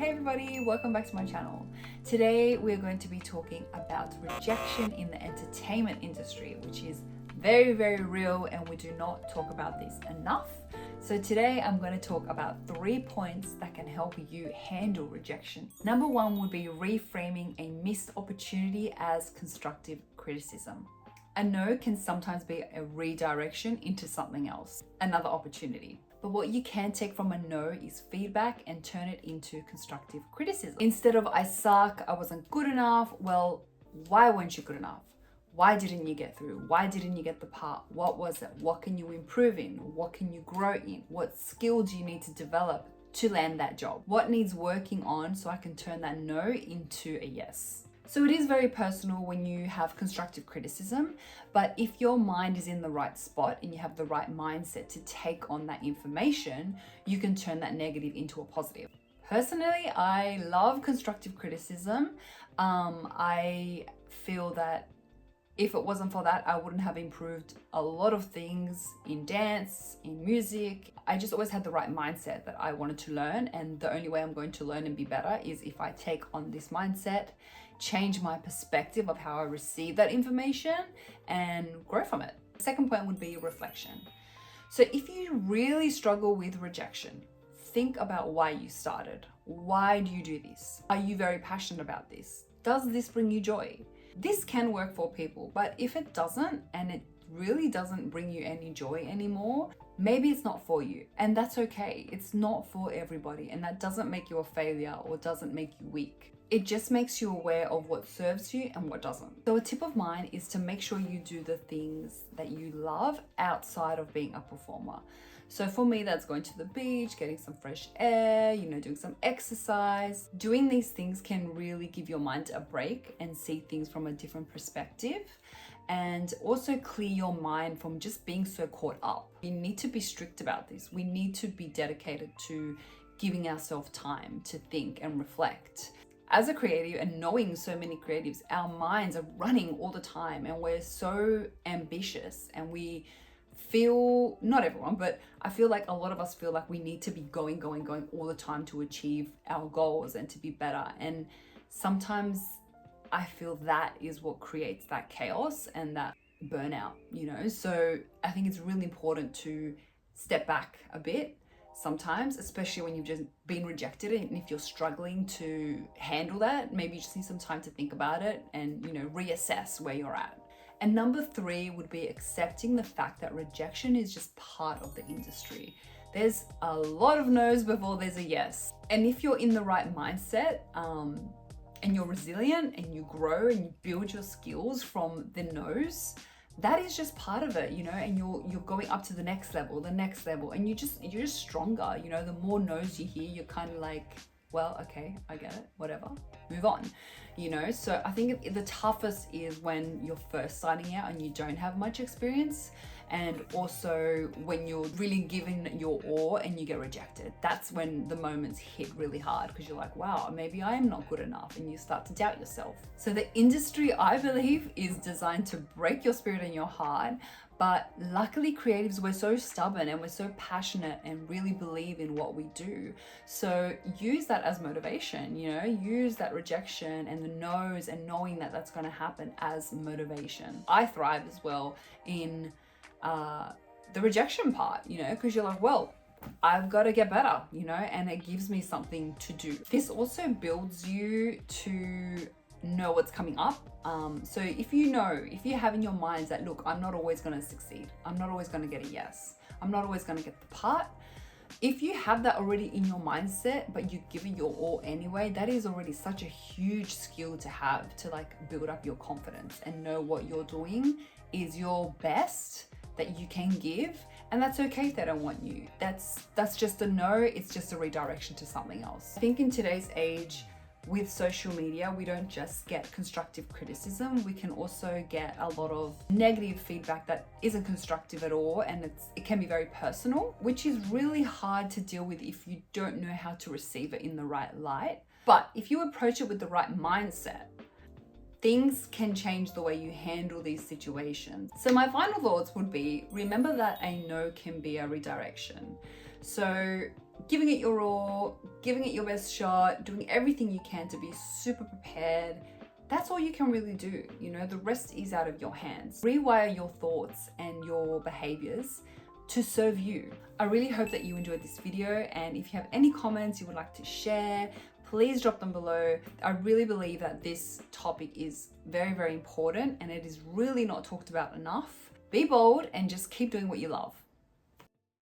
Hey everybody, welcome back to my channel. Today we're going to be talking about rejection in the entertainment industry, which is very, very real, and we do not talk about this enough. So today I'm going to talk about 3 points that can help you handle rejection. Number 1 would be reframing a missed opportunity as constructive criticism. A no can sometimes be a redirection into something else, another opportunity. But what you can take from a no is feedback and turn it into constructive criticism. Instead of I suck, I wasn't good enough, well, why weren't you good enough? Why didn't you get through? Why didn't you get the part? What was it? What can you improve in? What can you grow in? What skill do you need to develop to land that job? What needs working on so I can turn that no into a yes? So it is very personal when you have constructive criticism, but if your mind is in the right spot and you have the right mindset to take on that information, you can turn that negative into a positive. Personally, I love constructive criticism. I feel that if it wasn't for that, I wouldn't have improved a lot of things in dance, in music. I just always had the right mindset that I wanted to learn, and the only way I'm going to learn and be better is if I take on this mindset, change my perspective of how I receive that information, and grow from it. The second point would be reflection. So if you really struggle with rejection, think about why you started. Why do you do this? Are you very passionate about this? Does this bring you joy? This can work for people, but if it doesn't, and it really doesn't bring you any joy anymore, maybe it's not for you, and that's okay. It's not for everybody, and that doesn't make you a failure or doesn't make you weak. It just makes you aware of what serves you and what doesn't. So a tip of mine is to make sure you do the things that you love outside of being a performer. So for me, that's going to the beach, getting some fresh air, doing some exercise. Doing these things can really give your mind a break and see things from a different perspective, and also clear your mind from just being so caught up. You need to be strict about this. We need to be dedicated to giving ourselves time to think and reflect. As a creative, and knowing so many creatives, our minds are running all the time, and we're so ambitious, and we feel, not everyone, but I feel like a lot of us feel like we need to be going all the time to achieve our goals and to be better. And sometimes I feel that is what creates that chaos and that burnout, So I think it's really important to step back a bit sometimes, especially when you've just been rejected, and if you're struggling to handle that, maybe you just need some time to think about it and reassess where you're at. And number 3 would be accepting the fact that rejection is just part of the industry. There's a lot of no's before there's a yes. And if you're in the right mindset, and you're resilient and you grow and you build your skills from the no's, that is just part of it, and you're going up to the next level, and you're just stronger. The more no's you hear, you're kind of like, well, okay, I get it, whatever, move on, So I think the toughest is when you're first starting out and you don't have much experience, and also when you're really giving your all and you get rejected. That's when the moments hit really hard, because you're like, wow, maybe I am not good enough, and you start to doubt yourself. So the industry, I believe, is designed to break your spirit and your heart. But luckily, creatives, we're so stubborn and we're so passionate and really believe in what we do. So use that as motivation, use that rejection and the no's and knowing that that's going to happen as motivation. I thrive as well in the rejection part, because you're like, well, I've got to get better, and it gives me something to do. This also builds you to know what's coming up. So if you have in your minds that, look, I'm not always going to succeed, I'm not always going to get a yes, I'm not always going to get the part. If you have that already in your mindset, but you give it your all anyway, that is already such a huge skill to have, to build up your confidence and know what you're doing is your best that you can give. And that's okay if they don't want you. That's just a no. It's just a redirection to something else. I think in today's age, with social media, we don't just get constructive criticism, we can also get a lot of negative feedback that isn't constructive at all, and it can be very personal, which is really hard to deal with if you don't know how to receive it in the right light. But if you approach it with the right mindset, things can change the way you handle these situations. So my final thoughts would be, remember that a no can be a redirection. So giving it your all, giving it your best shot, doing everything you can to be super prepared. That's all you can really do. You know, the rest is out of your hands. Rewire your thoughts and your behaviors to serve you. I really hope that you enjoyed this video, and if you have any comments you would like to share, please drop them below. I really believe that this topic is very, very important and it is really not talked about enough. Be bold and just keep doing what you love.